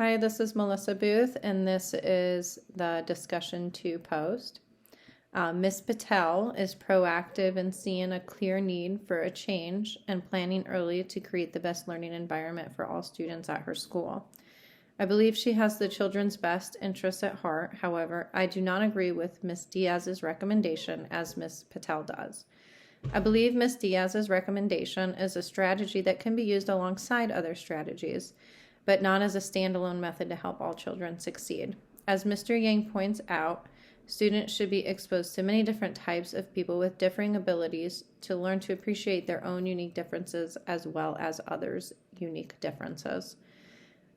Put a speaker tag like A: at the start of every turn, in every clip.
A: Hi, this is Melissa Booth, and this is the discussion to post. Ms. Patel is proactive in seeing a clear need for a change and planning early to create the best learning environment for all students at her school. I believe she has the children's best interests at heart. However, I do not agree with Ms. Diaz's recommendation as Ms. Patel does. I believe Ms. Diaz's recommendation is a strategy that can be used alongside other strategies, but not as a standalone method to help all children succeed. As Mr. Yang points out, students should be exposed to many different types of people with differing abilities to learn to appreciate their own unique differences as well as others' unique differences.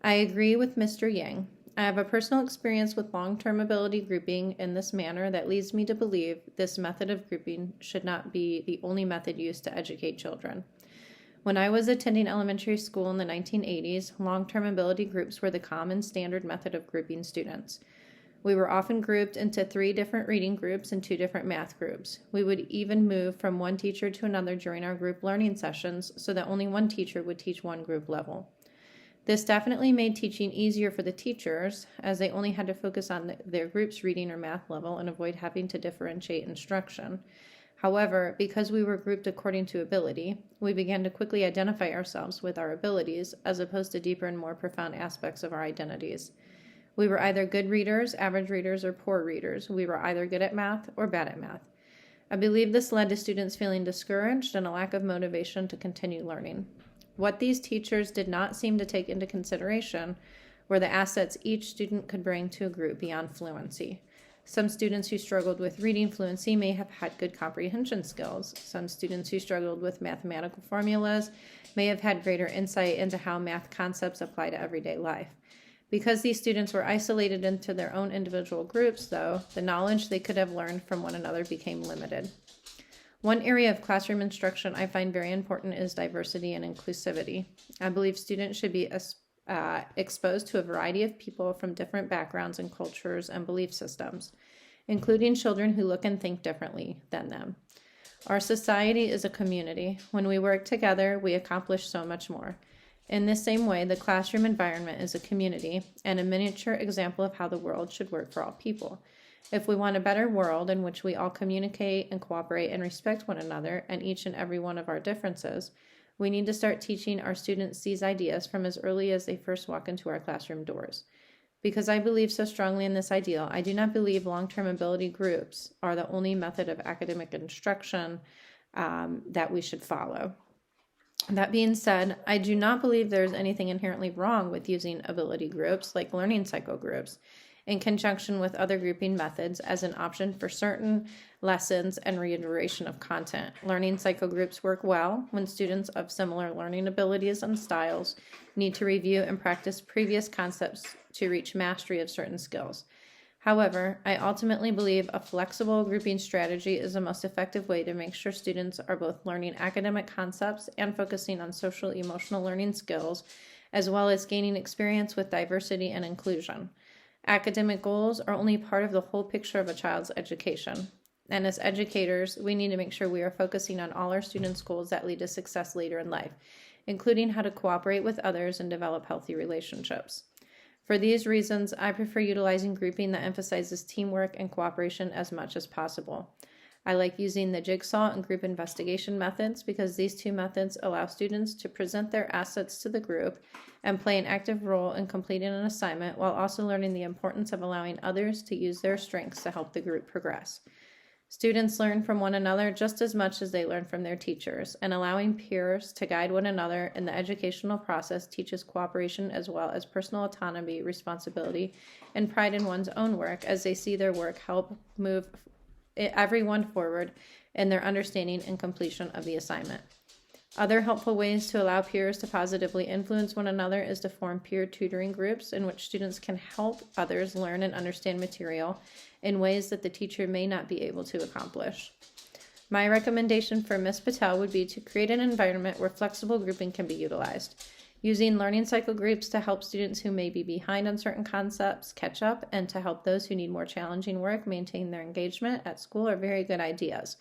A: I agree with Mr. Yang. I have a personal experience with long-term ability grouping in this manner that leads me to believe this method of grouping should not be the only method used to educate children. When I was attending elementary school in the 1980s, long-term ability groups were the common standard method of grouping students. We were often grouped into 3 different reading groups and 2 different math groups. We would even move from one teacher to another during our group learning sessions so that only one teacher would teach one group level. This definitely made teaching easier for the teachers, as they only had to focus on their group's reading or math level and avoid having to differentiate instruction. However, because we were grouped according to ability, we began to quickly identify ourselves with our abilities as opposed to deeper and more profound aspects of our identities. We were either good readers, average readers, or poor readers. We were either good at math or bad at math. I believe this led to students feeling discouraged and a lack of motivation to continue learning. What these teachers did not seem to take into consideration were the assets each student could bring to a group beyond fluency. Some students who struggled with reading fluency may have had good comprehension skills. Some students who struggled with mathematical formulas may have had greater insight into how math concepts apply to everyday life. Because these students were isolated into their own individual groups, though, the knowledge they could have learned from one another became limited. One area of classroom instruction I find very important is diversity and inclusivity. I believe students should be exposed to a variety of people from different backgrounds and cultures and belief systems, including children who look and think differently than them. Our society is a community. When we work together, we accomplish so much more. In this same way, the classroom environment is a community and a miniature example of how the world should work for all people. If we want a better world in which we all communicate and cooperate and respect one another and each and every one of our differences, we need to start teaching our students these ideas from as early as they first walk into our classroom doors. Because I believe so strongly in this ideal, I do not believe long-term ability groups are the only method of academic instruction that we should follow. That being said, I do not believe there is anything inherently wrong with using ability groups like learning cycle groups in conjunction with other grouping methods as an option for certain lessons and reiteration of content. Learning cycle groups work well when students of similar learning abilities and styles need to review and practice previous concepts to reach mastery of certain skills. However, I ultimately believe a flexible grouping strategy is the most effective way to make sure students are both learning academic concepts and focusing on social emotional learning skills, as well as gaining experience with diversity and inclusion. Academic goals are only part of the whole picture of a child's education. And as educators, we need to make sure we are focusing on all our students' goals that lead to success later in life, including how to cooperate with others and develop healthy relationships. For these reasons, I prefer utilizing grouping that emphasizes teamwork and cooperation as much as possible. I like using the jigsaw and group investigation methods because these 2 methods allow students to present their assets to the group and play an active role in completing an assignment while also learning the importance of allowing others to use their strengths to help the group progress. Students learn from one another just as much as they learn from their teachers, and allowing peers to guide one another in the educational process teaches cooperation as well as personal autonomy, responsibility, and pride in one's own work as they see their work help move everyone forward in their understanding and completion of the assignment. Other helpful ways to allow peers to positively influence one another is to form peer tutoring groups in which students can help others learn and understand material in ways that the teacher may not be able to accomplish. My recommendation for Ms. Patel would be to create an environment where flexible grouping can be utilized. Using learning cycle groups to help students who may be behind on certain concepts catch up, and to help those who need more challenging work maintain their engagement at school are very good ideas.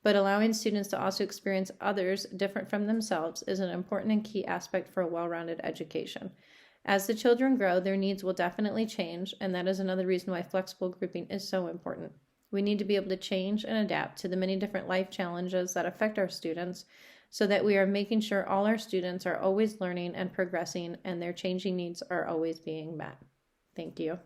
A: But allowing students to also experience others different from themselves is an important and key aspect for a well-rounded education. As the children grow, their needs will definitely change, and that is another reason why flexible grouping is so important. We need to be able to change and adapt to the many different life challenges that affect our students so that we are making sure all our students are always learning and progressing and their changing needs are always being met. Thank you.